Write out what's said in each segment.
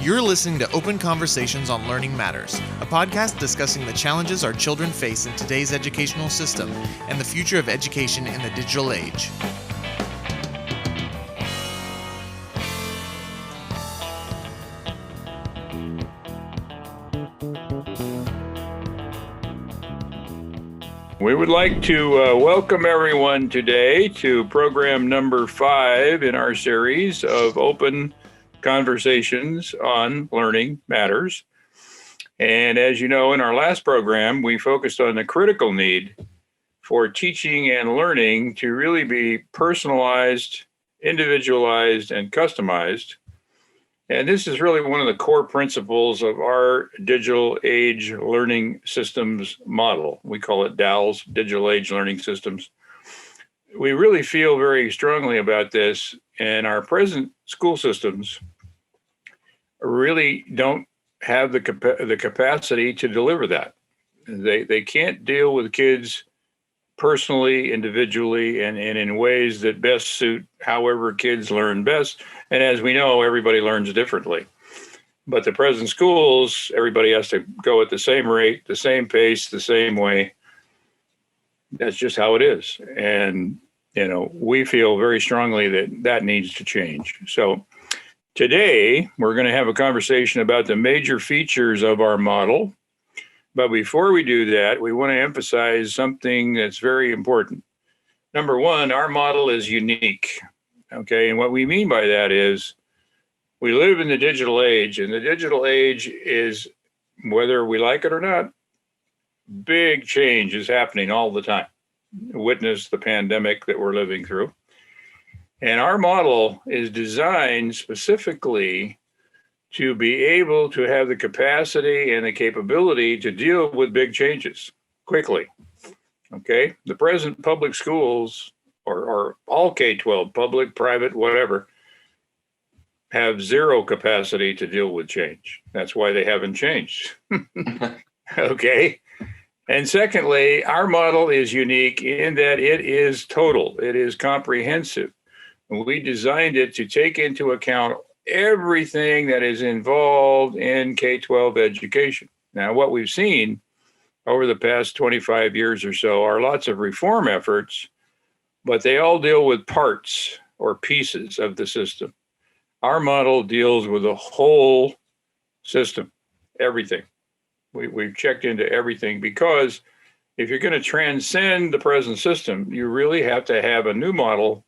You're listening to Open Conversations on Learning Matters, a podcast discussing the challenges our children face in today's educational system and the future of education in the digital age. We would like to welcome everyone today to program number 5 in our series of Open Conversations on Learning Matters. And as you know, in our last program, we focused on the critical need for teaching and learning to really be personalized, individualized, and customized. And this is really one of the core principles of our digital age learning systems model. We call it DALS, Digital Age Learning Systems. We really feel very strongly about this, and our present school systems really don't have the capacity to deliver that. They can't deal with kids personally, individually, and in ways that best suit however kids learn best. And as we know, everybody learns differently. But the present schools, everybody has to go at the same rate, the same pace, the same way. That's just how it is. And, we feel very strongly that that needs to change. So today, we're going to have a conversation about the major features of our model. But before we do that, we want to emphasize something that's very important. Number one, our model is unique. Okay, and what we mean by that is we live in the digital age, and the digital age is, whether we like it or not, big change is happening all the time. Witness the pandemic that we're living through. And our model is designed specifically to be able to have the capacity and the capability to deal with big changes quickly. Okay, the present public schools, or all K-12, public, private, whatever, have zero capacity to deal with change. That's why they haven't changed. Okay. And secondly, our model is unique in that it is total. It is comprehensive. We designed it to take into account everything that is involved in K-12 education. Now, what we've seen over the past 25 years or so are lots of reform efforts, but they all deal with parts or pieces of the system. Our model deals with the whole system, everything. We've checked into everything, because if you're going to transcend the present system, you really have to have a new model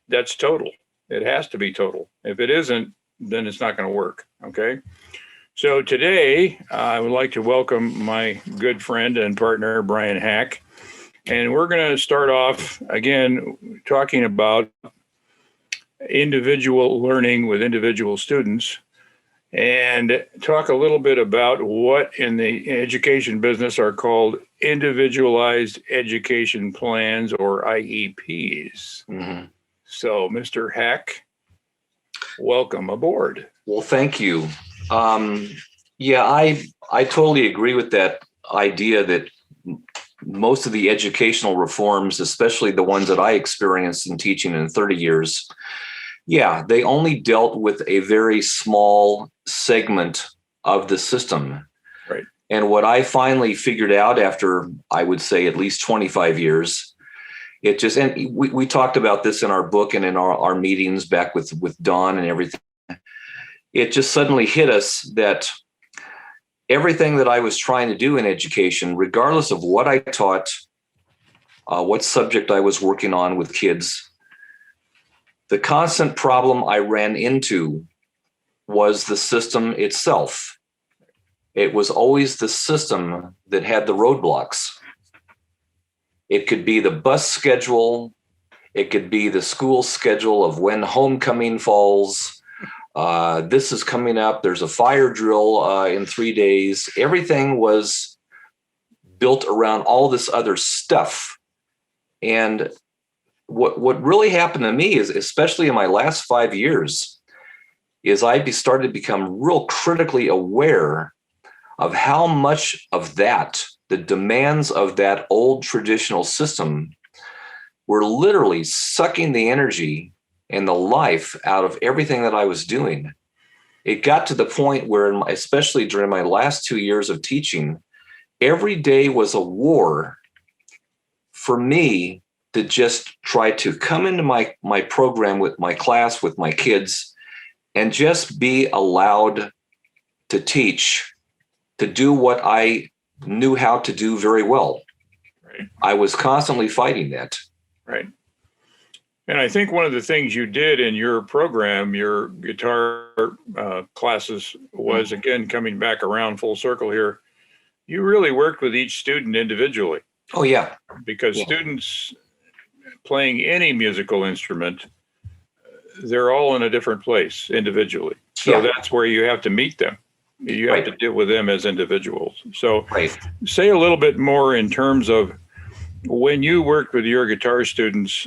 that's total. It has to be total. If it isn't, then it's not going to work, okay? So today, I would like to welcome my good friend and partner, Brian Hack. And we're going to start off, again, talking about individual learning with individual students, and talk a little bit about what in the education business are called individualized education plans, or IEPs. Mm-hmm. So, Mr. Hack, welcome aboard. Well, thank you. I totally agree with that idea that most of the educational reforms, especially the ones that I experienced in teaching in 30 years, they only dealt with a very small segment of the system. Right. And what I finally figured out after, I would say, at least 25 years, we talked about this in our book and in our meetings back with Don and everything. It just suddenly hit us that everything that I was trying to do in education, regardless of what I taught, what subject I was working on with kids, the constant problem I ran into was the system itself. It was always the system that had the roadblocks. It could be the bus schedule. It could be the school schedule of when homecoming falls. This is coming up. There's a fire drill in 3 days. Everything was built around all this other stuff. And what really happened to me is, especially in my last 5 years, is I started to become real critically aware of how much of that, the demands of that old traditional system, were literally sucking the energy and the life out of everything that I was doing. it got to the point where, especially during my last 2 years of teaching, every day was a war for me to just try to come into my program with my class, with my kids, and just be allowed to teach, to do what I knew how to do very well. Right. I was constantly fighting that. Right. And I think one of the things you did in your program, your guitar classes, was, again, coming back around full circle here, you really worked with each student individually. Oh, yeah. Because students playing any musical instrument, they're all in a different place individually. So that's where you have to meet them. You have to deal with them as individuals. So say a little bit more in terms of when you worked with your guitar students.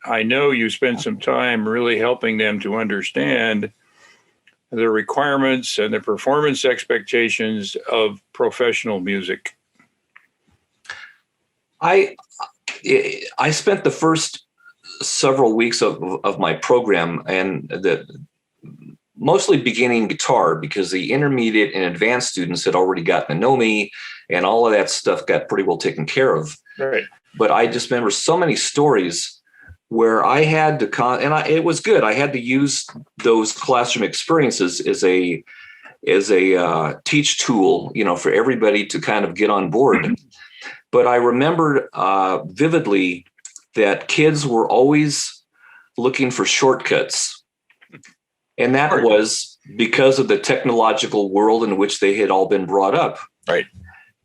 I know you spent some time really helping them to understand the requirements and the performance expectations of professional music. I spent the first several weeks of my program, and mostly beginning guitar, because the intermediate and advanced students had already gotten to know me, and all of that stuff got pretty well taken care of. Right. But I just remember so many stories where I had to it was good. I had to use those classroom experiences as a teach tool, for everybody to kind of get on board. But I remembered vividly that kids were always looking for shortcuts. And that was because of the technological world in which they had all been brought up. Right.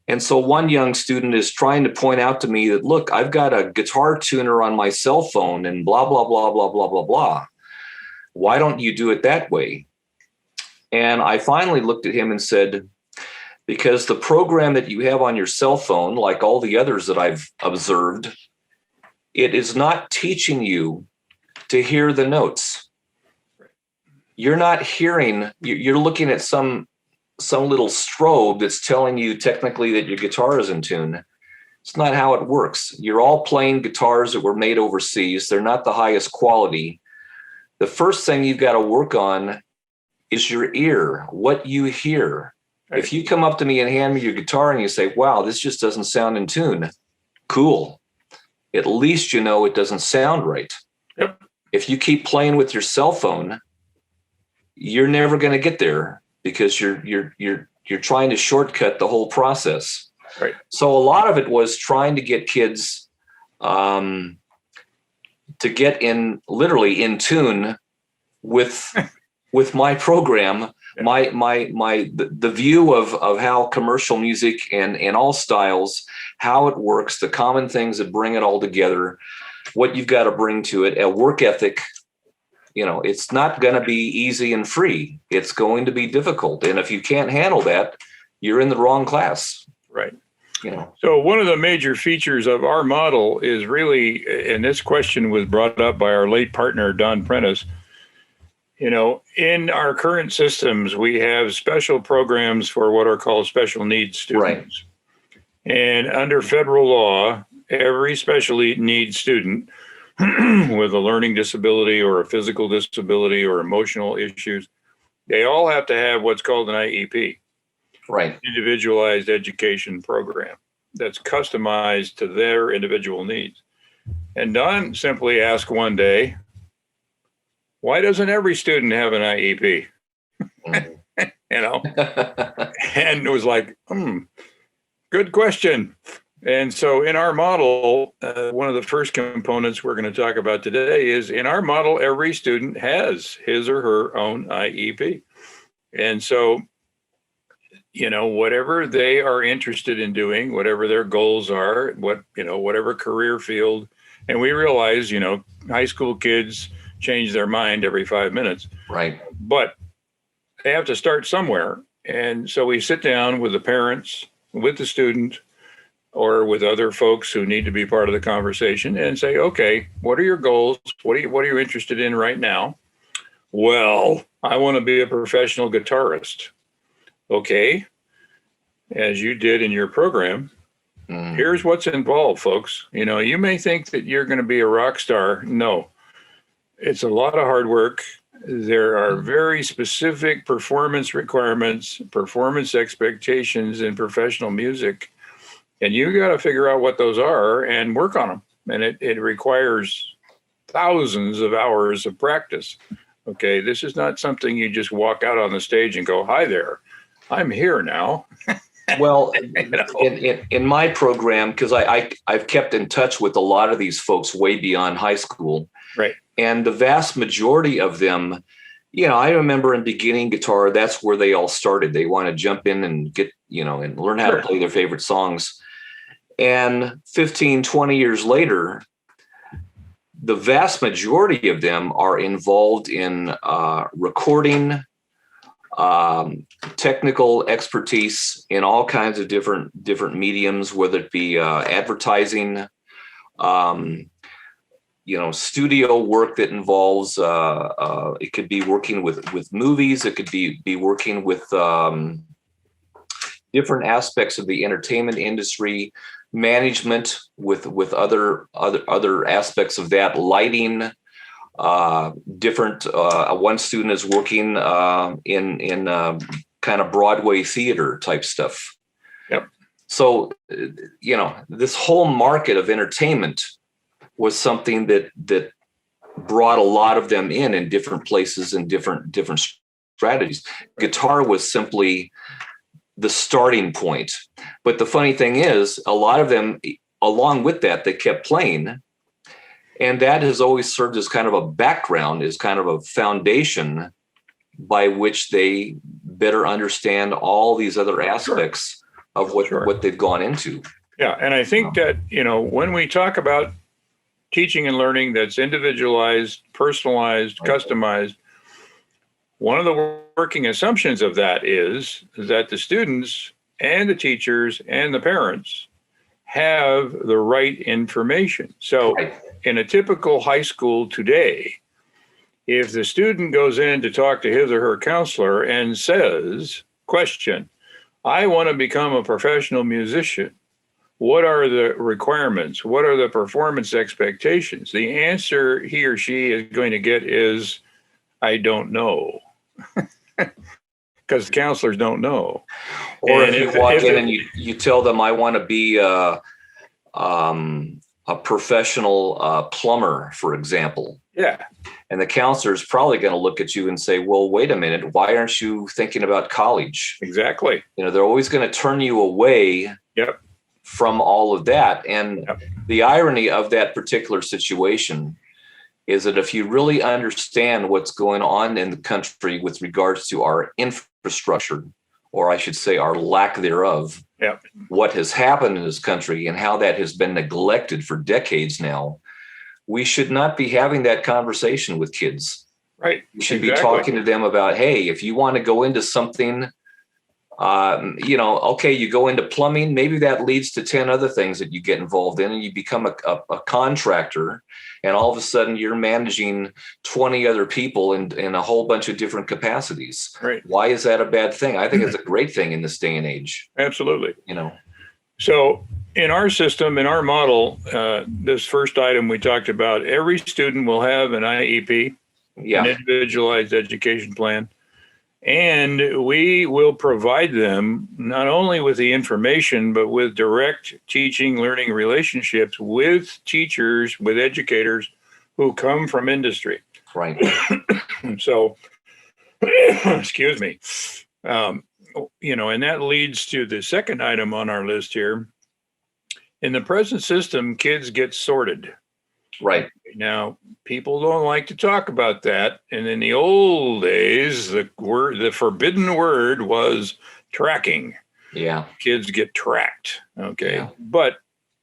And so one young student is trying to point out to me that, look, I've got a guitar tuner on my cell phone and blah, blah, blah, blah, blah, blah, blah. Why don't you do it that way? And I finally looked at him and said, because the program that you have on your cell phone, like all the others that I've observed, it is not teaching you to hear the notes. You're not hearing, you're looking at some little strobe that's telling you technically that your guitar is in tune. It's not how it works. You're all playing guitars that were made overseas. They're not the highest quality. The first thing you've got to work on is your ear, what you hear. Right. If you come up to me and hand me your guitar and you say, wow, this just doesn't sound in tune, cool. At least you know it doesn't sound right. Yep. If you keep playing with your cell phone, you're never going to get there, because you're trying to shortcut the whole process. Right. So a lot of it was trying to get kids to get literally in tune with my program, the view of how commercial music and all styles, how it works, the common things that bring it all together, what you've got to bring to it, a work ethic. It's not going to be easy and free. It's going to be difficult. And if you can't handle that, you're in the wrong class. Right. So one of the major features of our model is really, and this question was brought up by our late partner, Don Prentice, in our current systems, we have special programs for what are called special needs students. Right. And under federal law, every special needs student with a learning disability or a physical disability or emotional issues, they all have to have what's called an IEP. Right. Individualized education program that's customized to their individual needs. And Don simply asked one day, why doesn't every student have an IEP? And it was like, good question. And so in our model, one of the first components we're going to talk about today is, in our model, every student has his or her own IEP. And so, whatever they are interested in doing, whatever their goals are, whatever career field, and we realize, high school kids change their mind every 5 minutes. Right. But they have to start somewhere. And so we sit down with the parents, with the student, or with other folks who need to be part of the conversation, and say, okay, what are your goals? What are you interested in right now? Well, I want to be a professional guitarist. Okay. As you did in your program, here's what's involved, folks. You may think that you're going to be a rock star. No, it's a lot of hard work. there are very specific performance requirements, performance expectations in professional music, and you got to figure out what those are and work on them. And it requires thousands of hours of practice. Okay, this is not something you just walk out on the stage and go, "Hi there, I'm here now." Well, in my program, because I've kept in touch with a lot of these folks way beyond high school, Right. And the vast majority of them, I remember in beginning guitar, that's where they all started. They want to jump in and get, and learn how to play their favorite songs. And 15, 20 years later, the vast majority of them are involved in recording, technical expertise in all kinds of different mediums, whether it be advertising, studio work that involves it could be working with movies, it could be working with different aspects of the entertainment industry, management with other aspects of that, lighting, different one student is working in kind of Broadway theater type stuff. Yep. So this whole market of entertainment was something that brought a lot of them in different places and different strategies. Guitar was simply the starting point. But the funny thing is, a lot of them, along with that, they kept playing. And that has always served as kind of a background, as kind of a foundation by which they better understand all these other aspects of what they've gone into. Yeah. And I think that, when we talk about teaching and learning that's individualized, personalized, customized, one of the working assumptions of that is that the students and the teachers and the parents have the right information. So in a typical high school today, if the student goes in to talk to his or her counselor and says, question, I want to become a professional musician, what are the requirements? What are the performance expectations? The answer he or she is going to get is, I don't know. Because the counselors don't know. Or if you walk in and you tell them, I want to be a professional plumber, for example. Yeah. And the counselor is probably going to look at you and say, well, wait a minute, why aren't you thinking about college? Exactly. They're always going to turn you away from all of that. And the irony of that particular situation is that if you really understand what's going on in the country with regards to our infrastructure, or I should say our lack thereof, what has happened in this country and how that has been neglected for decades now, we should not be having that conversation with kids. Right. We should be talking to them about, hey, if you want to go into something, okay, you go into plumbing, maybe that leads to 10 other things that you get involved in, and you become a contractor, and all of a sudden you're managing 20 other people in a whole bunch of different capacities. Right. Why is that a bad thing? I think it's a great thing in this day and age. Absolutely. So in our system, in our model, this first item we talked about, every student will have an IEP, an individualized education plan. And we will provide them not only with the information, but with direct teaching, learning relationships with teachers, with educators who come from industry. Right. So, excuse me. And that leads to the second item on our list here. In the present system, kids get sorted. Right. Now, people don't like to talk about that. And in the old days, the forbidden word was tracking. Yeah. Kids get tracked. Okay. Yeah. But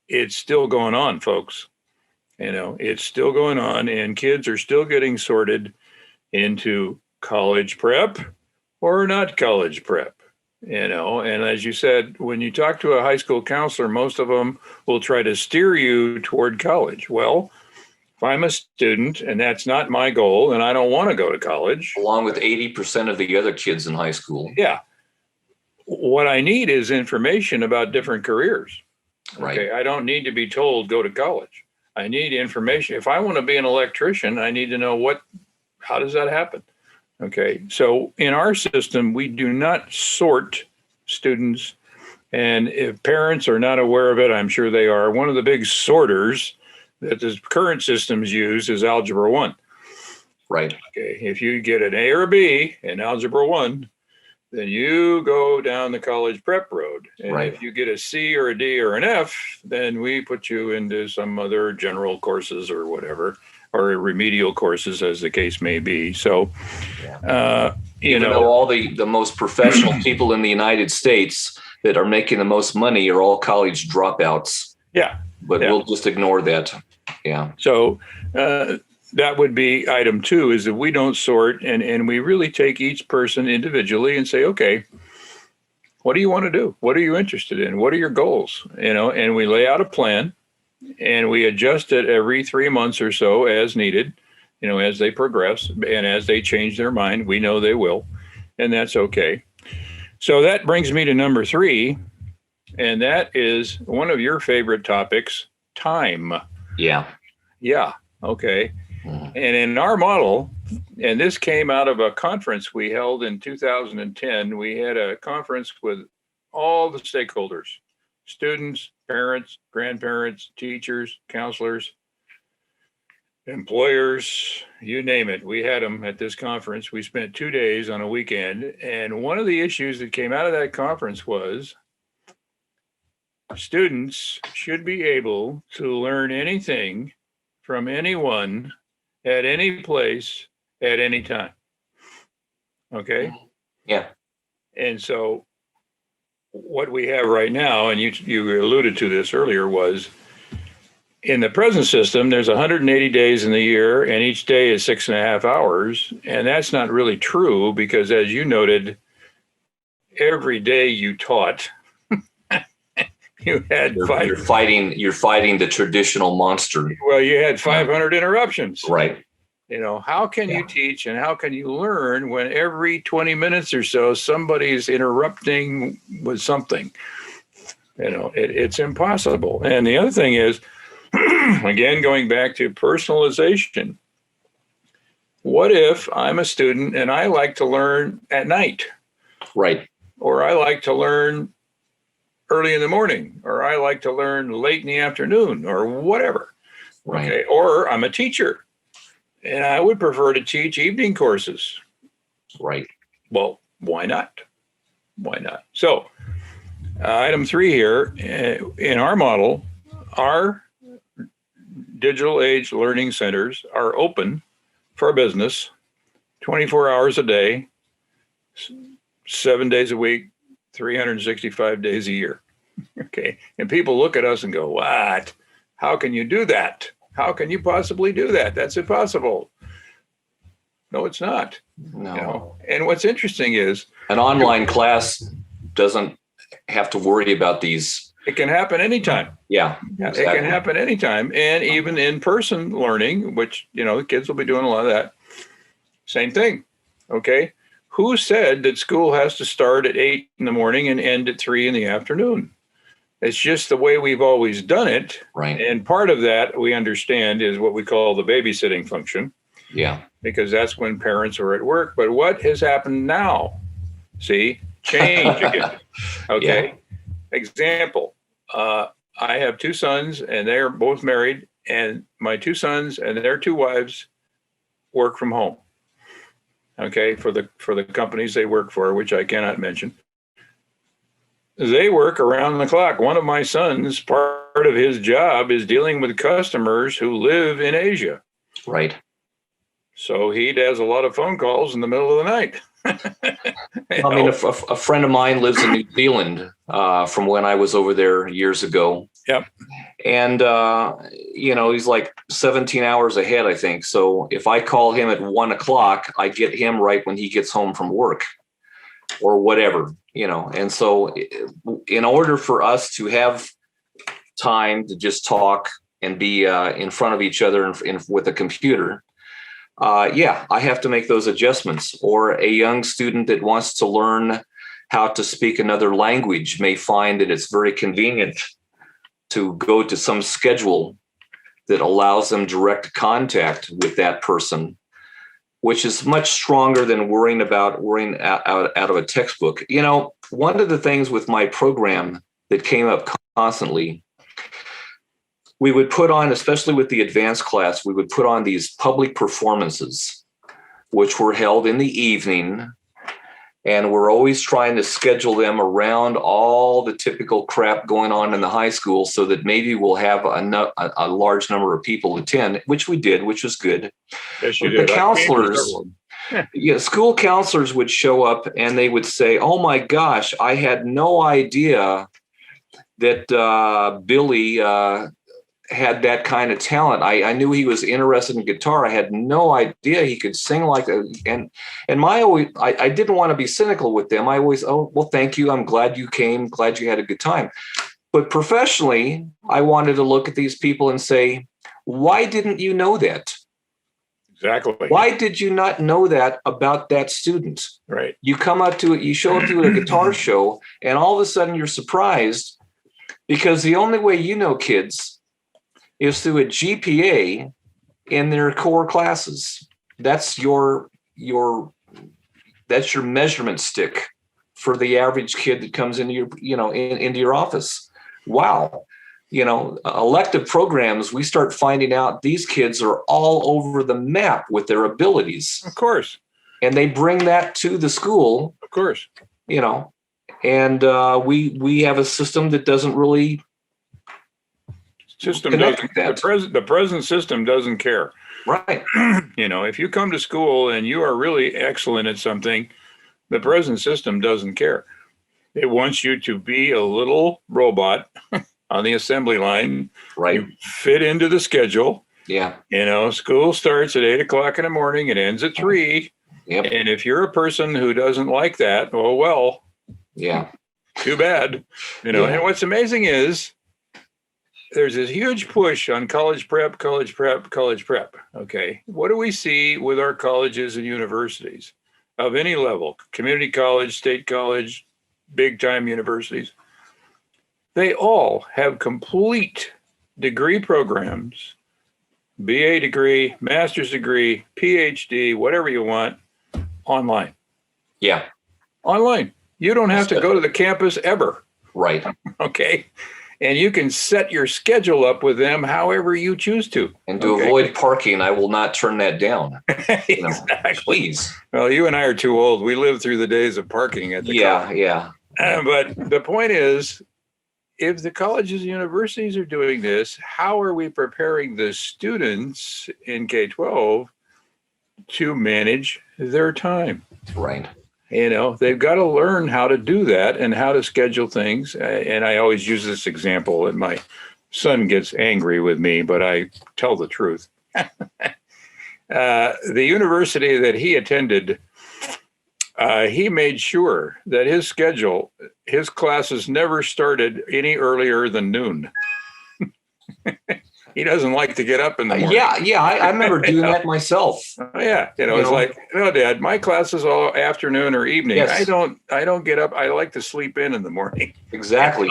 it's still going on, folks. It's still going on, and kids are still getting sorted into college prep or not college prep. And as you said, when you talk to a high school counselor, most of them will try to steer you toward college. Well, if I'm a student and that's not my goal and I don't want to go to college. Along with 80% of the other kids in high school. Yeah. What I need is information about different careers. Right. Okay. I don't need to be told go to college. I need information. If I want to be an electrician, I need to know How does that happen? Okay, so in our system, we do not sort students. And if parents are not aware of it, I'm sure they are. One of the big sorters that the current systems use is Algebra 1. Right. Okay, if you get an A or a B in Algebra 1, then you go down the college prep road. And Right. if you get a C or a D or an F, then we put you into some other general courses or whatever, or remedial courses, as the case may be. So, Even though all the most professional people in the United States that are making the most money are all college dropouts. Yeah. But we'll just ignore that. Yeah. So that would be item 2, is that we don't sort, and we really take each person individually and say, okay, what do you want to do? What are you interested in? What are your goals? And we lay out a plan, and we adjust it every 3 months or so as needed, as they progress and as they change their mind. We know they will, and that's okay. So that brings me to number 3, and that is one of your favorite topics, time. Yeah. Yeah. Okay. And in our model, and this came out of a conference we held in 2010, we had a conference with all the stakeholders, students, parents, grandparents, teachers, counselors, employers, you name it. We had them at this conference. We spent 2 days on a weekend. And one of the issues that came out of that conference was students should be able to learn anything from anyone at any place at any time. Okay? Yeah. And so what we have right now, and you alluded to this earlier, was in the present system, there's 180 days in the year, and each day is 6.5 hours. And that's not really true, because as you noted, every day you taught, you had you're fighting the traditional monster. Well, you had 500 interruptions. Right. How can you teach and how can you learn when every 20 minutes or so somebody's interrupting with something? It's impossible. And the other thing is, again, going back to personalization, what if I'm a student and I like to learn at night? Right. Or I like to learn early in the morning, or I like to learn late in the afternoon, or whatever. Right. Okay. Or I'm a teacher and I would prefer to teach evening courses. Right. Well, why not? Why not? So, item 3 here, in our model, our digital age learning centers are open for business 24 hours a day, 7 days a week, 365 days a year. Okay. And people look at us and go, what? How can you do that? How can you possibly do that? That's impossible. No, it's not. No. And what's interesting is an online class doesn't have to worry about these. It can happen anytime. Yeah. Exactly. It can happen anytime. And even in-person learning, which, the kids will be doing a lot of that. Same thing. Okay. Who said that school has to start at 8 in the morning and end at 3 in the afternoon? It's just the way we've always done it. Right. And part of that, we understand, is what we call the babysitting function. Yeah. Because that's when parents are at work. But what has happened now? See, change again. Okay. Yeah. Example. I have 2 sons and they're both married, and my 2 sons and their 2 wives work from home. Okay. For the companies they work for, which I cannot mention. They work around the clock. One of my sons, part of his job is dealing with customers who live in Asia. Right. So he does a lot of phone calls in the middle of the night. I mean, a friend of mine lives in New Zealand from when I was over there years ago. Yep. And, he's like 17 hours ahead, I think. So if I call him at 1 o'clock, I get him right when he gets home from work or whatever, And so in order for us to have time to just talk and be in front of each other with a computer, I have to make those adjustments. Or a young student that wants to learn how to speak another language may find that it's very convenient to go to some schedule that allows them direct contact with that person which is much stronger than worrying out of a textbook. You know, one of the things with my program that came up constantly, we would put on, especially with the advanced class, we would put on these public performances, which were held in the evening. And we're always trying to schedule them around all the typical crap going on in the high school so that maybe we'll have a large number of people attend, which we did, which was good. Yes, you But did. the counselors, school counselors would show up and they would say, "Oh my gosh, I had no idea that Billy had that kind of talent. I knew he was interested in guitar. I had no idea he could sing like that." And I didn't want to be cynical with them. I always, "Oh, well, thank you. I'm glad you came. Glad you had a good time." But professionally, I wanted to look at these people and say, "Why didn't you know that? Exactly. Why did you not know that about that student?" Right. You come up to it, you show up to a guitar show, and all of a sudden you're surprised because the only way you know kids is through a GPA in their core classes. That's your measurement stick for the average kid that comes into into your office. Wow. Elective programs, we start finding out these kids are all over the map with their abilities. Of course. And they bring that to the school. Of course. And we have a system that doesn't really the present system doesn't care. Right. If you come to school and you are really excellent at something, the present system doesn't care. It wants you to be a little robot on the assembly line. Right. You fit into the schedule. Yeah. School starts at 8:00 in the morning. It ends at 3. Yep. And if you're a person who doesn't like that, oh, well, yeah, too bad. And what's amazing is, there's this huge push on college prep. Okay. What do we see with our colleges and universities of any level? Community college, state college, big time universities. They all have complete degree programs, BA degree, master's degree, PhD, whatever you want, online. Yeah. Online. You don't have to go to the campus ever. Right. Okay. And you can set your schedule up with them however you choose to. And to avoid parking, I will not turn that down. Exactly. Please. Well, you and I are too old. We lived through the days of parking at the college. Yeah. But the point is, if the colleges and universities are doing this, how are we preparing the students in K-12 to manage their time? Right. They've got to learn how to do that and how to schedule things. And I always use this example, and my son gets angry with me, but I tell the truth. The university that he attended, he made sure that his classes never started any earlier than noon. He doesn't like to get up in the morning. Yeah. I remember doing that myself. Yeah. It's like, no, Dad, my class is all afternoon or evening. Yes. I don't get up. I like to sleep in the morning. Exactly.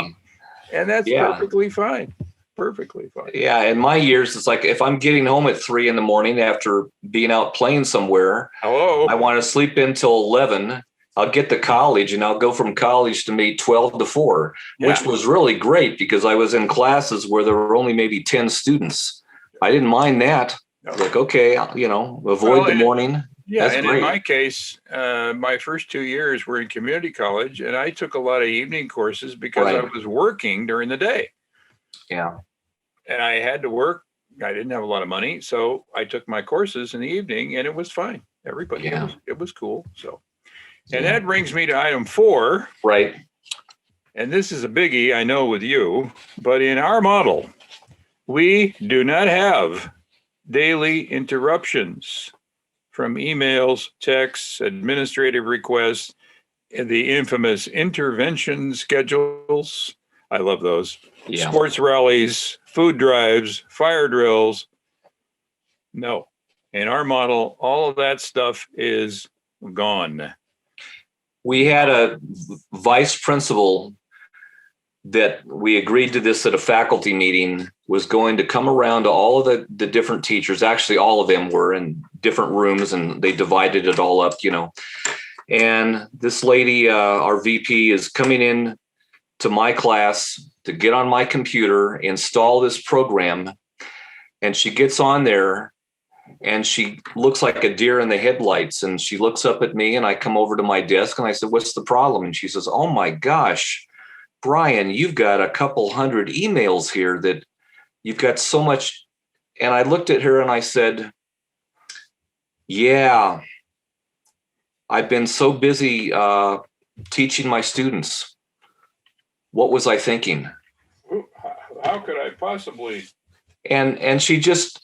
And that's perfectly fine. Perfectly fine. Yeah. In my years, it's like if I'm getting home at 3 a.m. after being out playing somewhere, I want to sleep in till 11. I'll get to college and I'll go from college to maybe 12 to 4, which was really great because I was in classes where there were only maybe 10 students. I didn't mind that. Like, okay, avoid the morning. Yeah. That's and great. In my case, my first 2 years were in community college, and I took a lot of evening courses because I was working during the day. Yeah. And I had to work. I didn't have a lot of money. So I took my courses in the evening, and it was fine. Everybody, it was cool. So. And that brings me to item 4. Right. And this is a biggie, I know, with you. But in our model, we do not have daily interruptions from emails, texts, administrative requests, and the infamous intervention schedules. I love those. Yeah. Sports rallies, food drives, fire drills. No. In our model, all of that stuff is gone. We had a vice principal that we agreed to this at a faculty meeting, was going to come around to all of the different teachers. Actually, all of them were in different rooms, and they divided it all up, And this lady, our VP, is coming in to my class to get on my computer, install this program. And she gets on there and she looks like a deer in the headlights. And she looks up at me, and I come over to my desk and I said, "What's the problem?" And she says, "Oh my gosh, Brian, you've got a couple hundred emails here that you've got so much." And I looked at her and I said, "Yeah, I've been so busy teaching my students. What was I thinking?" How could I possibly? And she just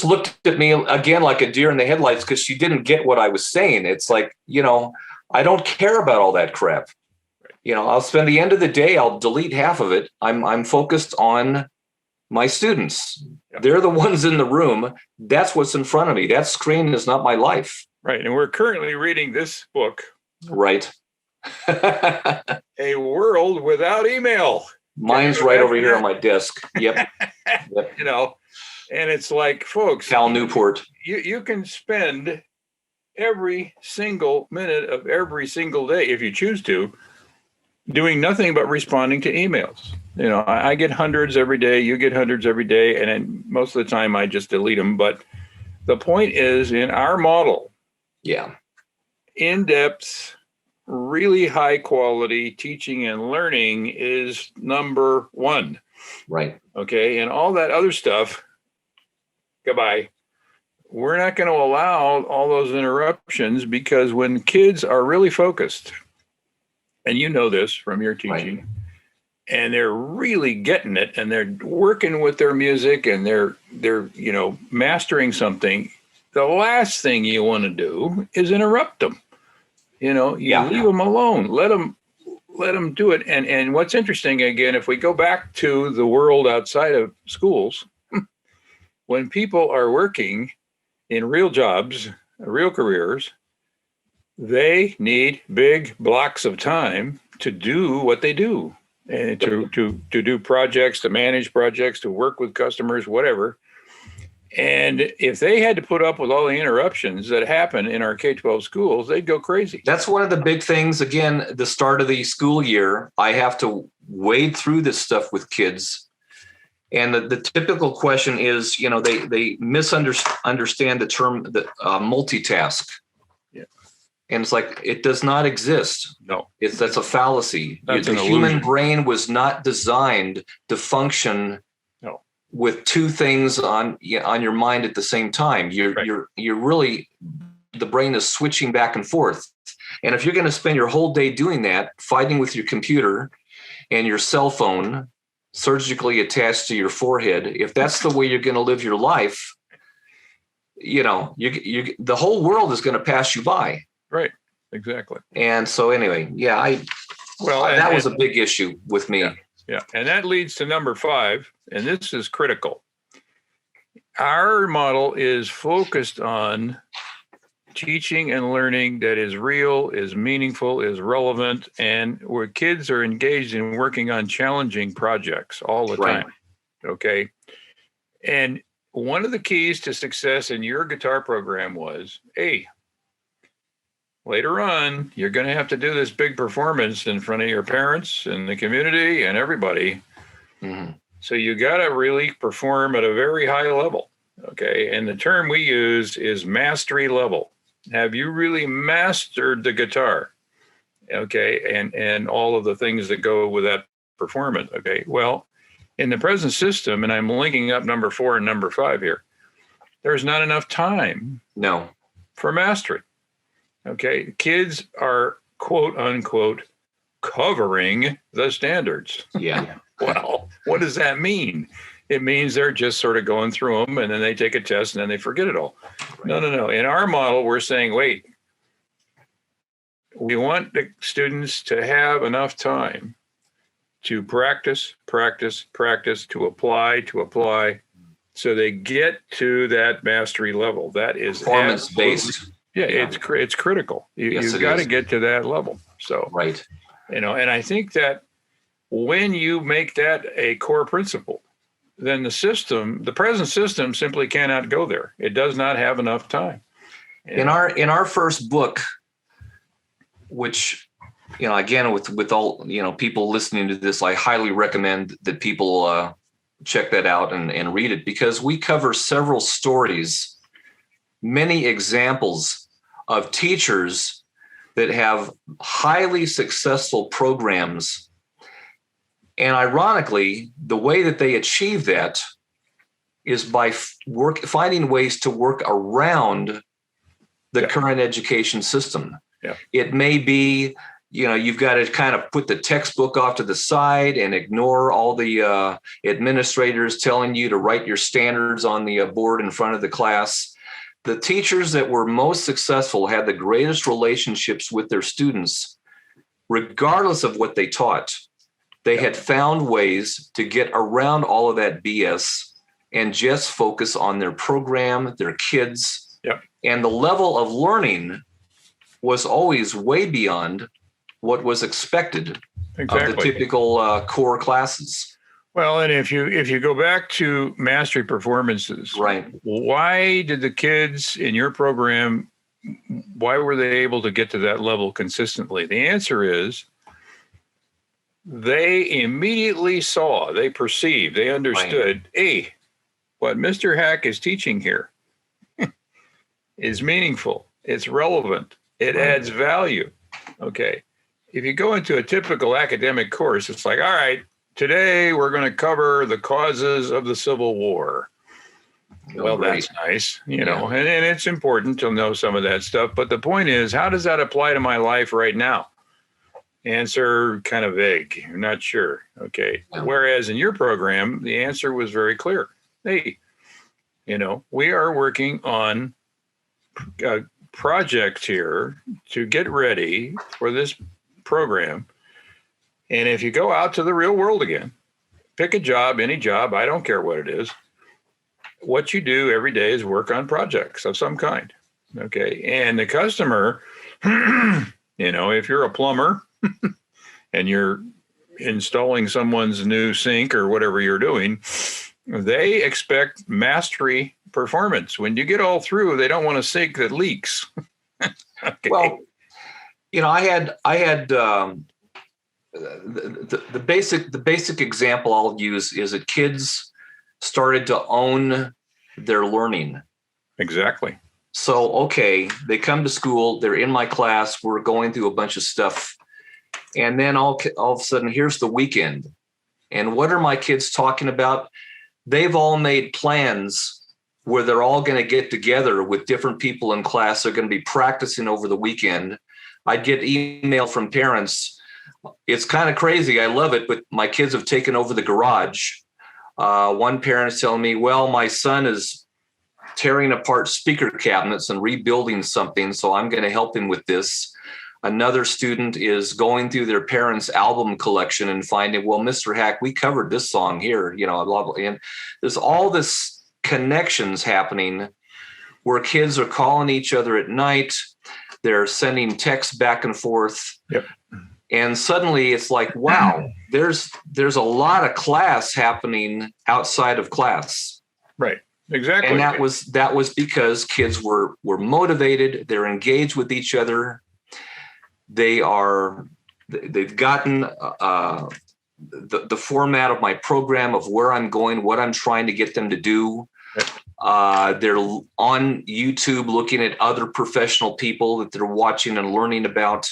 looked at me again like a deer in the headlights, because she didn't get what I was saying. It's like, I don't care about all that crap. I'll spend the end of the day, I'll delete half of it. I'm focused on my students. Yep. They're the ones in the room. That's what's in front of me. That screen is not my life. Right. And we're currently reading this book. Right. A World Without Email. Mine's right over here on my desk. Yep. And it's like, folks, Cal Newport. You can spend every single minute of every single day, if you choose to, doing nothing but responding to emails. I get hundreds every day. You get hundreds every day. And then most of the time I just delete them. But the point is, in our model, in-depth, really high quality teaching and learning is number one. Right. Okay. And all that other stuff, goodbye. We're not going to allow all those interruptions, because when kids are really focused, and you know this from your teaching, right, and they're really getting it, and they're working with their music, and they're mastering something, the last thing you want to do is interrupt them. Leave them alone. Let them do it. And what's interesting, again, if we go back to the world outside of schools, when people are working in real jobs, real careers, they need big blocks of time to do what they do, and to do projects, to manage projects, to work with customers, whatever. And if they had to put up with all the interruptions that happen in our K-12 schools, they'd go crazy. That's one of the big things. Again, the start of the school year, I have to wade through this stuff with kids. And the typical question is, they misunderstand the term multitask. Yeah. And it's like, it does not exist. No. That's a fallacy. That's the human brain was not designed to function with two things on your mind at the same time. You're really, the brain is switching back and forth. And if you're going to spend your whole day doing that, fighting with your computer and your cell phone surgically attached to your forehead, if that's the way you're going to live your life, the whole world is going to pass you by. Right. Exactly. And so anyway, that was a big issue with me. Yeah. And that leads to number 5, and this is critical. Our model is focused on teaching and learning that is real, is meaningful, is relevant, and where kids are engaged in working on challenging projects all the time. Okay. And one of the keys to success in your guitar program was, later on, you're going to have to do this big performance in front of your parents and the community and everybody. Mm-hmm. So you got to really perform at a very high level. Okay. And the term we use is mastery level. Have you really mastered the guitar? Okay. And all of the things that go with that performance. Okay. Well, in the present system, and I'm linking up number 4 and number 5 here, there's not enough time for mastery. Okay, kids are, quote unquote, covering the standards. Yeah. Well, what does that mean? It means they're just sort of going through them, and then they take a test and then they forget it all. Right. No. In our model, we're saying, wait, we want the students to have enough time to practice, to apply, so they get to that mastery level. That is performance-based. Yeah, it's critical. You've got to get to that level. So, right. And I think that when you make that a core principle, then the present system simply cannot go there. It does not have enough time. In our first book, which, again, with all, people listening to this, I highly recommend that people check that out and read it, because we cover several stories, many examples of teachers that have highly successful programs. And ironically, the way that they achieve that is by finding ways to work around the current education system. Yeah. It may be, you've got to kind of put the textbook off to the side and ignore all the administrators telling you to write your standards on the board in front of the class. The teachers that were most successful had the greatest relationships with their students, regardless of what they taught. They had found ways to get around all of that BS and just focus on their program, their kids. Yep. And the level of learning was always way beyond what was expected of the typical core classes. Well, and if you go back to mastery performances, right? Why did the kids in your program, why were they able to get to that level consistently? The answer is, they immediately saw, they perceived, they understood, hey, what Mr. Hack is teaching here is meaningful. It's relevant. It adds value. Okay. If you go into a typical academic course, it's like, all right, today we're going to cover the causes of the Civil War. Well, that's nice, and it's important to know some of that stuff. But the point is, how does that apply to my life right now? Answer kind of vague. I'm not sure. Okay. Whereas in your program, the answer was very clear. Hey, we are working on a project here to get ready for this program. And if you go out to the real world again, pick a job, any job, I don't care what it is. What you do every day is work on projects of some kind. Okay. And the customer, if you're a plumber, and you're installing someone's new sink or whatever you're doing, they expect mastery performance. When you get all through, they don't want a sink that leaks. Okay. Well, I had the basic example I'll use is that kids started to own their learning. Exactly. So, okay, they come to school, they're in my class, we're going through a bunch of stuff. And then all of a sudden, here's the weekend. And what are my kids talking about? They've all made plans where they're all going to get together with different people in class. They're going to be practicing over the weekend. I'd get email from parents. It's kind of crazy. I love it, but my kids have taken over the garage. One parent is telling me, well, my son is tearing apart speaker cabinets and rebuilding something, so I'm going to help him with this. Another student is going through their parents' album collection and finding, well, Mr. Hack, we covered this song here, blah, blah. And there's all this connections happening where kids are calling each other at night. They're sending texts back and forth. Yep. And suddenly it's like, wow, there's a lot of class happening outside of class. Right. Exactly. And that was because kids were motivated. They're engaged with each other. They've gotten the format of my program of where I'm going, what I'm trying to get them to do. They're on YouTube looking at other professional people that they're watching and learning about.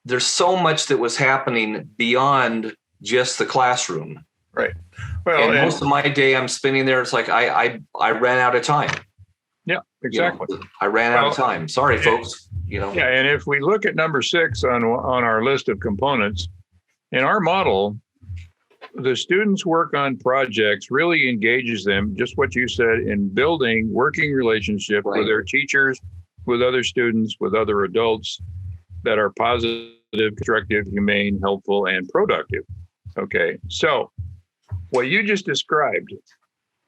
There's so much that was happening beyond just the classroom. Right. Well, and most of my day I'm spending there. It's like I ran out of time. Yeah, exactly. I ran out of time. Sorry, folks. Yeah, and if we look at number 6 on our list of components, in our model, the students' work on projects really engages them, just what you said, in building working relationship with their teachers, with other students, with other adults that are positive, constructive, humane, helpful, and productive. Okay, so what you just described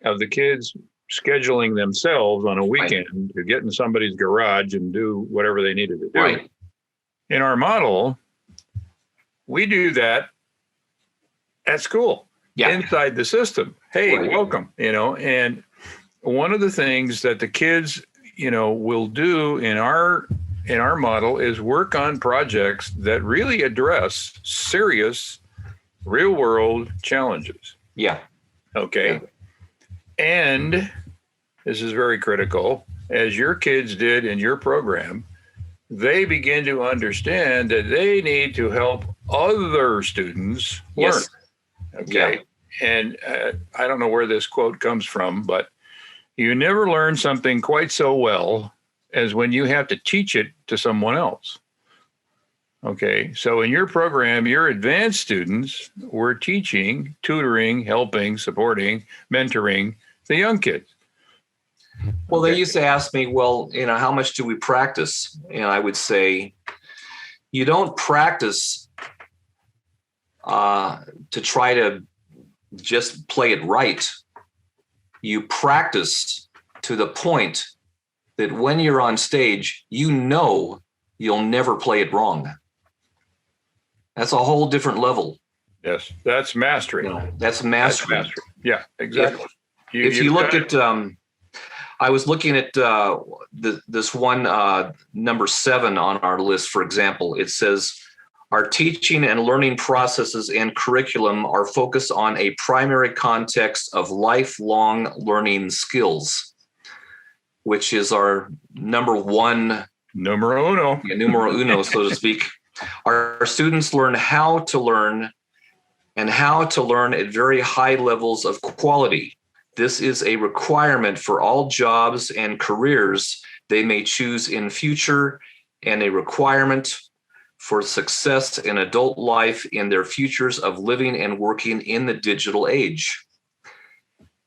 of the kids scheduling themselves on a weekend to get in somebody's garage and do whatever they needed to do. Right. In our model, we do that at school, inside the system. Hey, welcome, and one of the things that the kids, will do in our model is work on projects that really address serious real world challenges. Yeah. Okay. Yeah. And this is very critical. As your kids did in your program, they begin to understand that they need to help other students learn. Okay. Yeah. And I don't know where this quote comes from, but you never learn something quite so well as when you have to teach it to someone else. Okay. So in your program, your advanced students were teaching, tutoring, helping, supporting, mentoring the young kids. Well, they used to ask me, well, how much do we practice? And I would say, you don't practice to try to just play it right. You practice to the point that when you're on stage, you'll never play it wrong. That's a whole different level. Yes, that's mastery. That's mastery. That's mastery. Yeah, exactly. If you look at, I was looking at this one, number 7 on our list, for example. It says, our teaching and learning processes and curriculum are focused on a primary context of lifelong learning skills, which is our numero uno, so to speak. Our students learn how to learn and how to learn at very high levels of quality. This is a requirement for all jobs and careers they may choose in future, and a requirement for success in adult life in their futures of living and working in the digital age.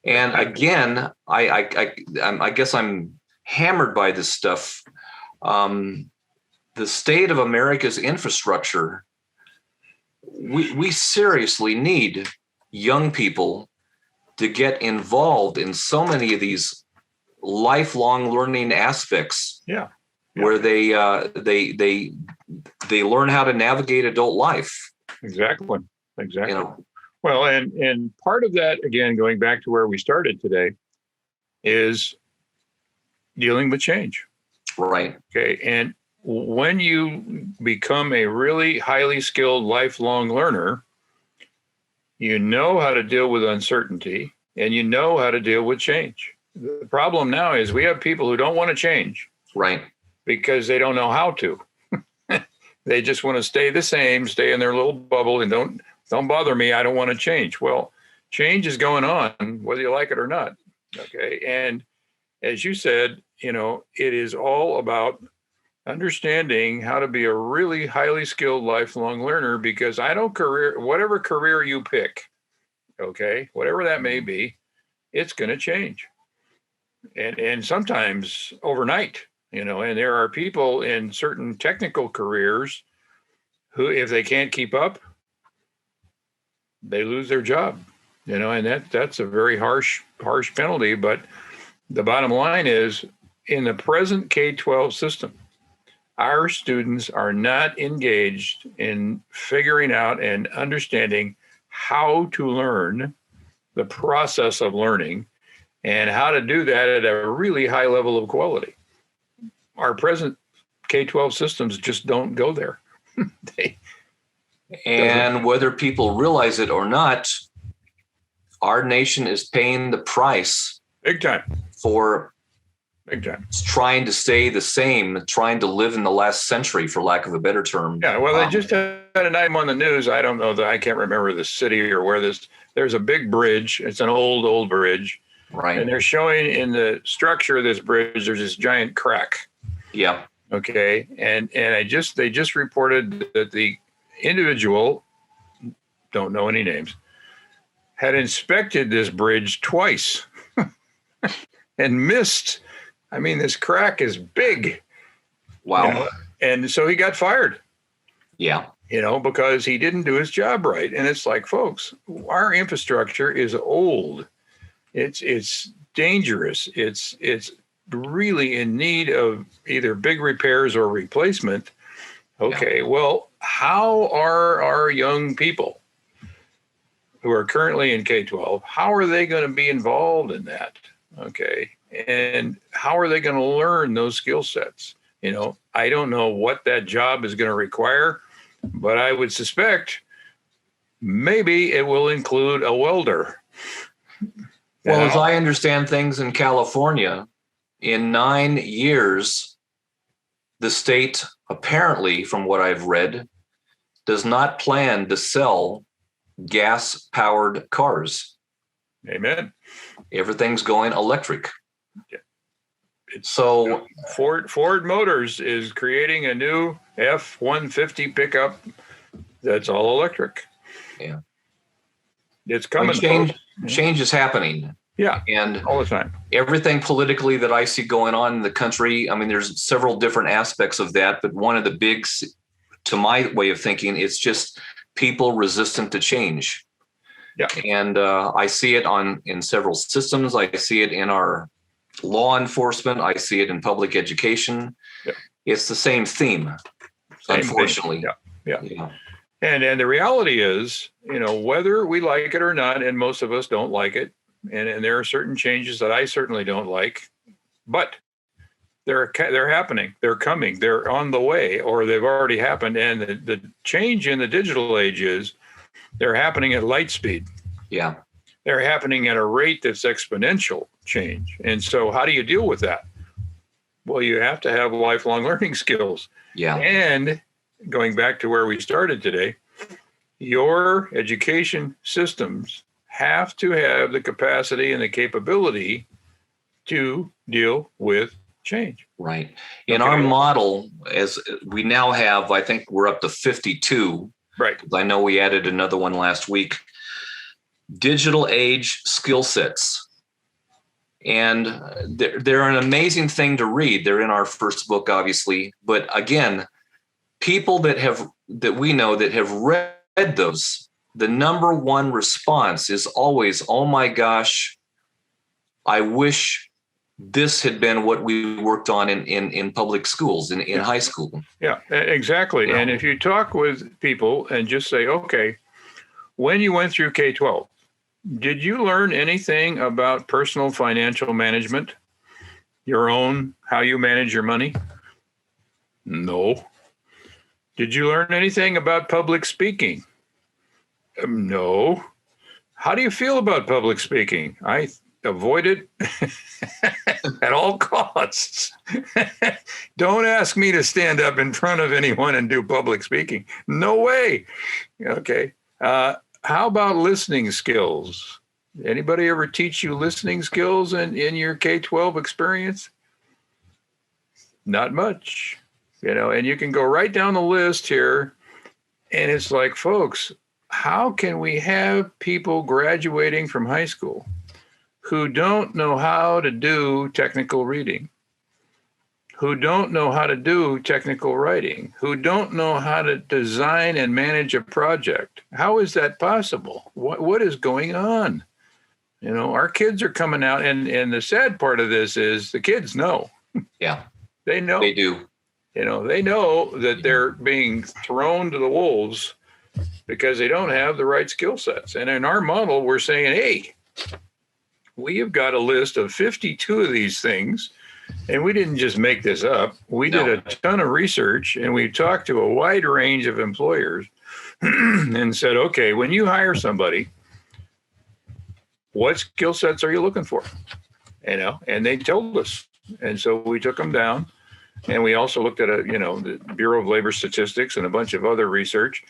And again, I guess I'm hammered by this stuff. The state of America's infrastructure, we seriously need young people to get involved in so many of these lifelong learning aspects. Yeah. Where they learn how to navigate adult life. Exactly. Well, and part of that, again, going back to where we started today, is dealing with change. Right. Okay. And when you become a really highly skilled lifelong learner, you know how to deal with uncertainty and you know how to deal with change. The problem now is we have people who don't want to change. Right. Because they don't know how to. They just want to stay the same, stay in their little bubble, and don't bother me. I don't want to change. Well, change is going on, whether you like it or not. Okay. And as you said, it is all about understanding how to be a really highly skilled lifelong learner, because whatever career you pick, okay, whatever that may be, it's going to change. And sometimes overnight. And there are people in certain technical careers who, if they can't keep up, they lose their job, and that's a very harsh penalty. But the bottom line is, in the present K-12 system, our students are not engaged in figuring out and understanding how to learn, the process of learning, and how to do that at a really high level of quality. Our present K-12 systems just don't go there. And whether people realize it or not, our nation is paying the price big time for trying to stay the same, trying to live in the last century, for lack of a better term. Yeah, well, they just had an item on the news. I don't know I can't remember the city or where there's a big bridge. It's an old bridge. Right. And they're showing in the structure of this bridge, there's this giant crack. Yeah. Okay. And they just reported that the individual, don't know any names, had inspected this bridge twice and missed. I mean, this crack is big. Wow. And so he got fired. Yeah. Because he didn't do his job right. And it's like, folks, our infrastructure is old. It's dangerous. It's really in need of either big repairs or replacement. Okay, well, how are our young people who are currently in K-12, how are they going to be involved in that? Okay. And how are they going to learn those skill sets? I don't know what that job is going to require, but I would suspect maybe it will include a welder. Well, as I understand things in California, in 9 years, the state, apparently, from what I've read, does not plan to sell gas-powered cars. Amen. Everything's going electric. Yeah. So Ford Motors is creating a new F-150 pickup that's all electric. Yeah. It's coming. Change is happening. Yeah. And all the time. Everything politically that I see going on in the country, I mean, there's several different aspects of that, but one of the big, to my way of thinking, it's just people resistant to change. Yeah. And I see it in several systems. I see it in our law enforcement. I see it in public education. Yeah. It's the same theme, unfortunately. Yeah. And the reality is, whether we like it or not, and most of us don't like it, and there are certain changes that I certainly don't like, but they're happening, they're coming, they're on the way, or they've already happened. And the change in the digital age is they're happening at light speed. Yeah. They're happening at a rate that's exponential change. And so how do you deal with that? Well, you have to have lifelong learning skills. Yeah. And going back to where we started today, your education systems have to have the capacity and the capability to deal with change. Right. In our model, as we now have, I think we're up to 52. Right. I know we added another one last week. Digital age skill sets. And they're an amazing thing to read. They're in our first book, obviously. But again, people that we know that have read those, the number one response is always, oh my gosh, I wish this had been what we worked on in public schools, in high school. Yeah, exactly. And if you talk with people and just say, okay, when you went through K-12, did you learn anything about personal financial management? How you manage your money? No. Did you learn anything about public speaking? No. How do you feel about public speaking? I avoid it at all costs. Don't ask me to stand up in front of anyone and do public speaking. No way. Okay. How about listening skills? Anybody ever teach you listening skills in your K-12 experience? Not much. And you can go right down the list here. And it's like, folks, how can we have people graduating from high school who don't know how to do technical reading, who don't know how to do technical writing, who don't know how to design and manage a project? How is that possible? What is going on? Our kids are coming out, and the sad part of this is the kids know. Yeah. They know. They do. They know that they're being thrown to the wolves because they don't have the right skill sets. And in our model, we're saying, hey, we have got a list of 52 of these things. And we didn't just make this up. We did a ton of research, and we talked to a wide range of employers and said, okay, when you hire somebody, what skill sets are you looking for? And they told us. And so we took them down. And we also looked at the Bureau of Labor Statistics and a bunch of other research.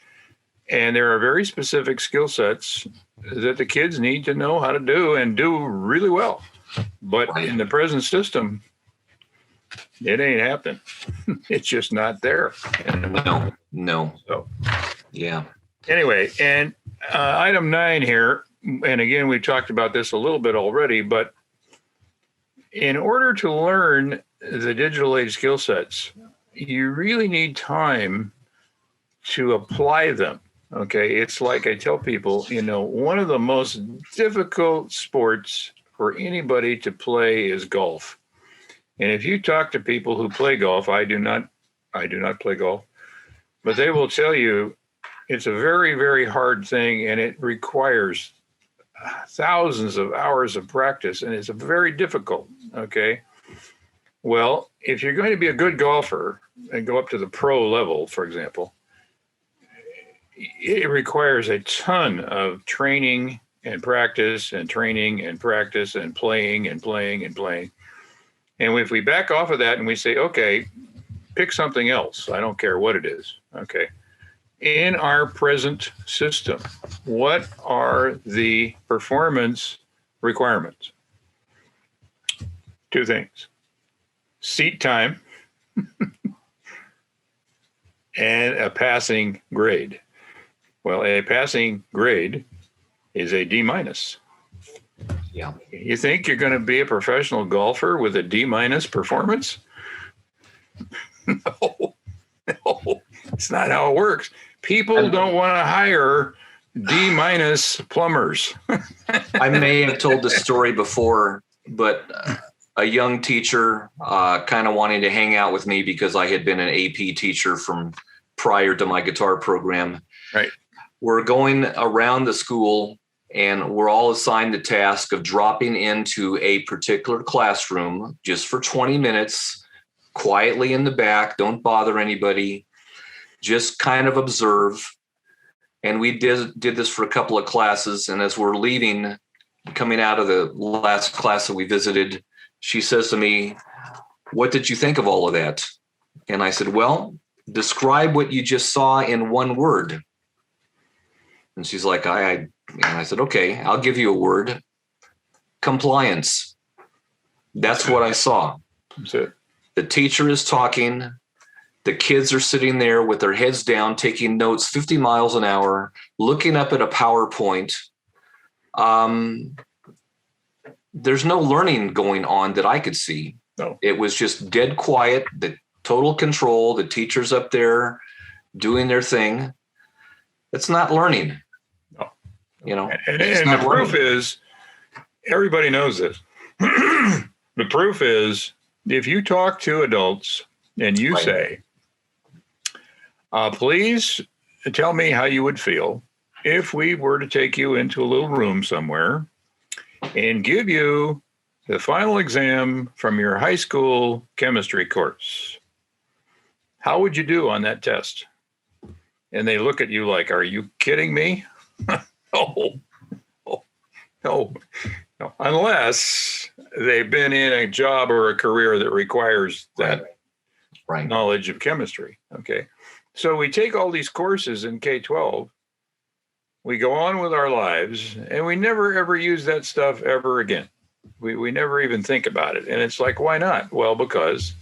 And there are very specific skill sets that the kids need to know how to do and do really well. But in the present system, it ain't happening. It's just not there. No. So, yeah. Anyway, and item 9 here, and again, we talked about this a little bit already, but in order to learn the digital age skill sets, you really need time to apply them. Okay. It's like I tell people, one of the most difficult sports for anybody to play is golf. And if you talk to people who play golf, I do not play golf, but they will tell you It's a very, very hard thing, and it requires thousands of hours of practice, and it's very difficult. Okay. Well, if you're going to be a good golfer and go up to the pro level, for example, it requires a ton of training and practice and training and practice and playing and playing and playing. And if we back off of that and we say, okay, pick something else, I don't care what it is. Okay. In our present system, what are the performance requirements? Two things: seat time and a passing grade. Well, a passing grade is a D minus. Yeah. You think you're going to be a professional golfer with a D minus performance? No, it's not how it works. People don't want to hire D minus plumbers. I may have told the story before, but a young teacher kind of wanting to hang out with me because I had been an AP teacher from prior to my guitar program. Right. We're going around the school and we're all assigned the task of dropping into a particular classroom just for 20 minutes, quietly in the back. Don't bother anybody. Just kind of observe. And we did this for a couple of classes. And as we're leaving, coming out of the last class that we visited, she says to me, "What did you think of all of that?" And I said, "Well, describe what you just saw in one word." And she's like, and I said, "Okay, I'll give you a word. Compliance." That's what I saw. That's it. The teacher is talking. The kids are sitting there with their heads down, taking notes 50 miles an hour, looking up at a PowerPoint. There's no learning going on that I could see. No. It was just dead quiet, the total control, the teacher's up there doing their thing. It's not learning. No. You know, and the proof is, everybody knows this. The proof is, if you talk to adults and you say, please tell me how you would feel if we were to take you into a little room somewhere and give you the final exam from your high school chemistry course. How would you do on that test? And they look at you like, are you kidding me? No. Unless they've been in a job or a career that requires that knowledge of chemistry. Okay. So we take all these courses in K-12, we go on with our lives, and we never, ever use that stuff ever again. We never even think about it. And it's like, why not? Well, because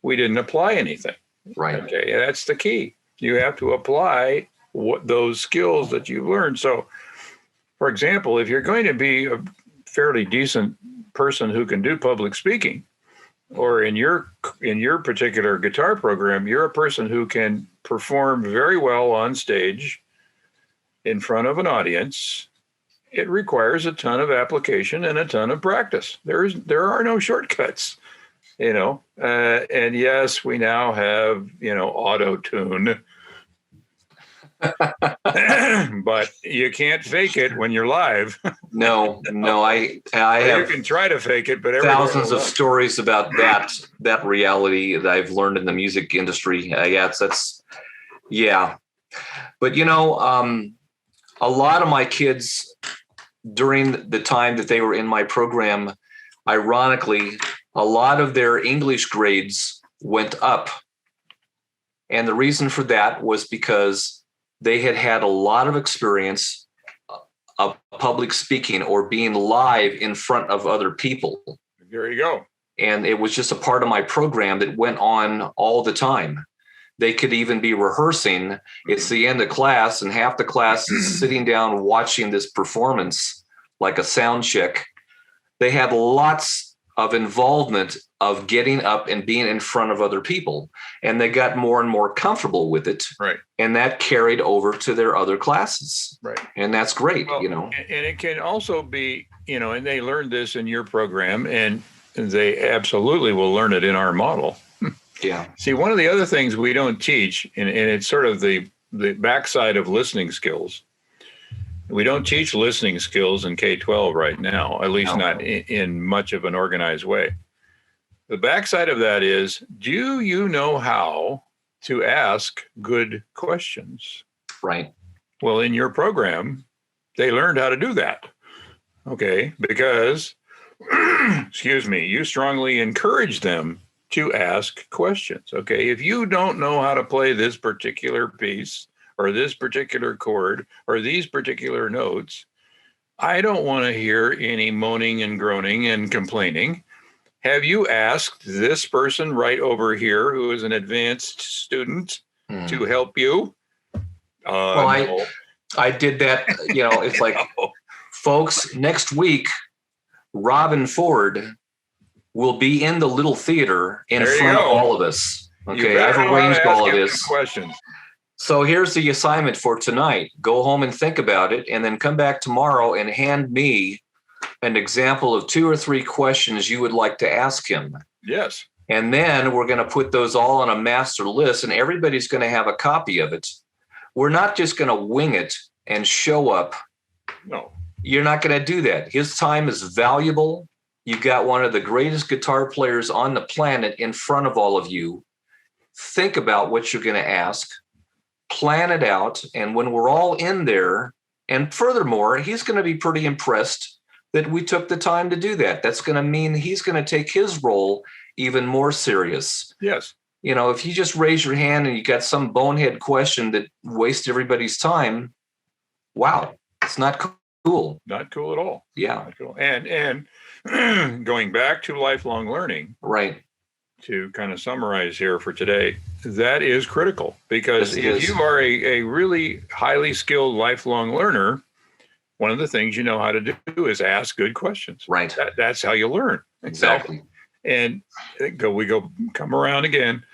we didn't apply anything. Right. Okay. And that's the key. You have to apply those skills that you've learned. So, for example, if you're going to be a fairly decent person who can do public speaking, or in your particular guitar program, you're a person who can perform very well on stage in front of an audience, it requires a ton of application and a ton of practice. There are no shortcuts, and yes, we now have, auto-tune, but you can't fake it when you're live. No, I have. You can try to fake it, but thousands of stories about that reality that I've learned in the music industry. But a lot of my kids during the time that they were in my program, ironically, a lot of their English grades went up. And the reason for that was because they had had a lot of experience of public speaking or being live in front of other people. There you go. And it was just a part of my program that went on all the time. They could even be rehearsing. It's the end of class, and half the class is sitting down watching this performance like a sound check. They had lots of involvement of getting up and being in front of other people, and they got more and more comfortable with it. Right. And that carried over to their other classes. Right. And that's great, And it can also be, and they learned this in your program, and they absolutely will learn it in our model. Yeah. See, one of the other things we don't teach, and it's sort of the the backside of listening skills. We don't teach listening skills in K-12 right now, at least not in much of an organized way. The backside of that is, do you know how to ask good questions? Right. Well, in your program, they learned how to do that. Okay, because, excuse me, you strongly encourage them to ask questions. Okay, if you don't know how to play this particular piece or this particular chord or these particular notes, I don't want to hear any moaning and groaning and complaining. Have you asked this person right over here, who is an advanced student, to help you? Well, No. I did that. It's like, folks, next week, Robin Ford will be in the little theater in front of all of us. Okay, I've arranged all of this. Questions. So here's the assignment for tonight. Go home and think about it, and then come back tomorrow and hand me an example of 2 or 3 questions you would like to ask him. Yes. And then we're going to put those all on a master list, and everybody's going to have a copy of it. We're not just going to wing it and show up. No. You're not going to do that. His time is valuable. You've got one of the greatest guitar players on the planet in front of all of you. Think about what you're going to ask. Plan it out. And when we're all in there, and furthermore, he's going to be pretty impressed that we took the time to do that. That's going to mean he's going to take his role even more serious. Yes. If you just raise your hand and you got some bonehead question that wastes everybody's time, wow, it's not cool. Not cool at all. Yeah. Not cool. And going back to lifelong learning. Right. To kind of summarize here for today, that is critical, because if you are a really highly skilled lifelong learner, one of the things you know how to do is ask good questions. Right. That's how you learn. Exactly. And come around again.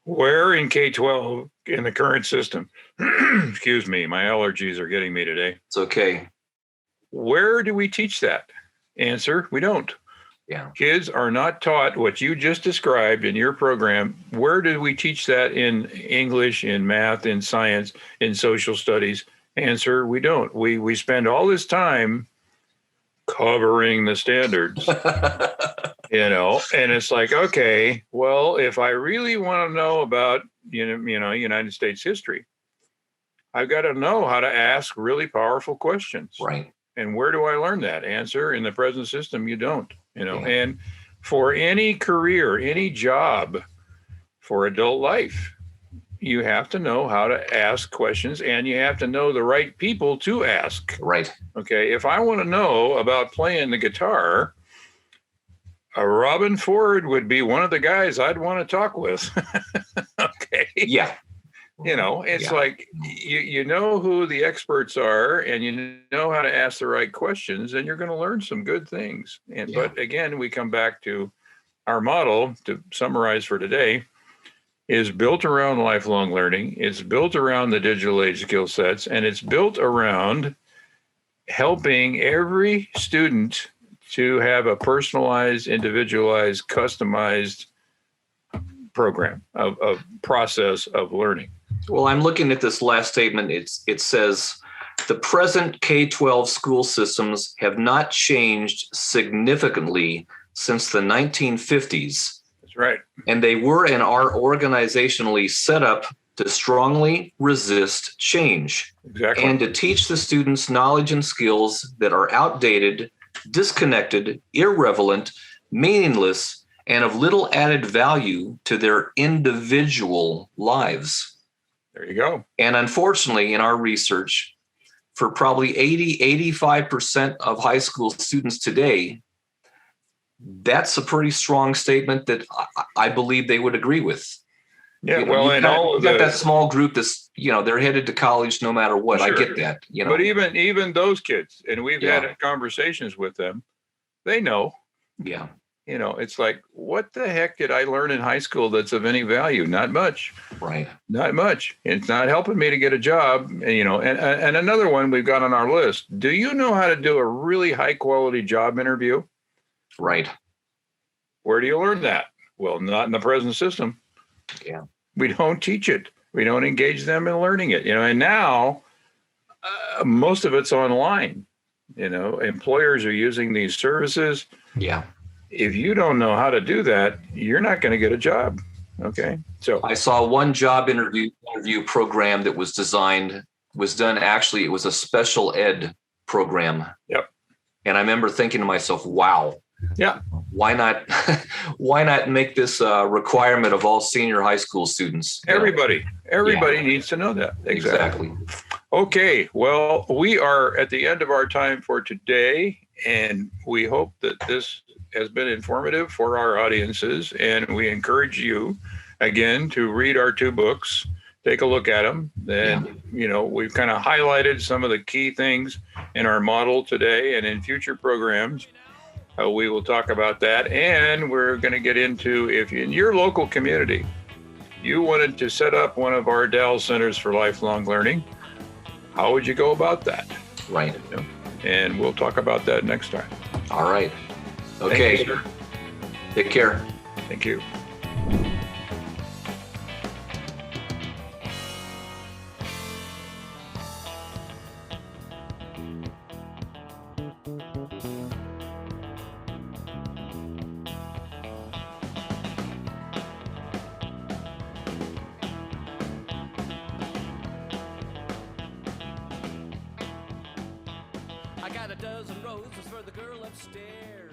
Where in K-12 in the current system, excuse me, my allergies are getting me today. It's okay. Where do we teach that? Answer, we don't. Yeah. Kids are not taught what you just described in your program. Where do we teach that in English, in math, in science, in social studies? Answer, we don't. We spend all this time covering the standards, and it's like, okay, well, if I really want to know about, United States history, I've got to know how to ask really powerful questions. Right. And where do I learn that? Answer, in the present system, you don't, and for any career, any job, for adult life, you have to know how to ask questions, and you have to know the right people to ask. Right. Okay. If I want to know about playing the guitar, Robin Ford would be one of the guys I'd want to talk with. Okay. Yeah. It's like, you know who the experts are, and you know how to ask the right questions, and you're going to learn some good things. But again, we come back to our model, to summarize for today, is built around lifelong learning. It's built around the digital age skill sets, and it's built around helping every student to have a personalized, individualized, customized program of process of learning. Well, I'm looking at this last statement. It says, the present K-12 school systems have not changed significantly since the 1950s. That's right. And they were and are organizationally set up to strongly resist change. Exactly. And to teach the students knowledge and skills that are outdated, disconnected, irrelevant, meaningless, and of little added value to their individual lives. There you go. And unfortunately, in our research, for probably 85% of high school students today, that's a pretty strong statement that I believe they would agree with. Yeah, you got that small group that's, they're headed to college no matter what. Sure. I get that. But even those kids, and we've had conversations with them, they know. Yeah. It's like, what the heck did I learn in high school that's of any value? Not much. Right. Not much. It's not helping me to get a job. And another one we've got on our list. Do you know how to do a really high quality job interview? Right. Where do you learn that? Well, not in the present system. Yeah. We don't teach it. We don't engage them in learning it, and now most of it's online. Employers are using these services. Yeah. If you don't know how to do that, you're not going to get a job. Okay. So I saw one job interview program that was done. Actually, it was a special ed program. Yep. And I remember thinking to myself, wow. Yeah. Why not make this a requirement of all senior high school students? Everybody needs to know that. Exactly. Okay. Well, we are at the end of our time for today, and we hope that this has been informative for our audiences, and we encourage you again to read our 2 books, take a look at them. And, we've kind of highlighted some of the key things in our model today, and in future programs, we will talk about that. And we're going to get into, if in your local community, you wanted to set up one of our Dell Centers for Lifelong Learning, how would you go about that? Right. And we'll talk about that next time. All right. Okay. Thank you, sir. Take care. Thank you. I got a dozen roses for the girl upstairs.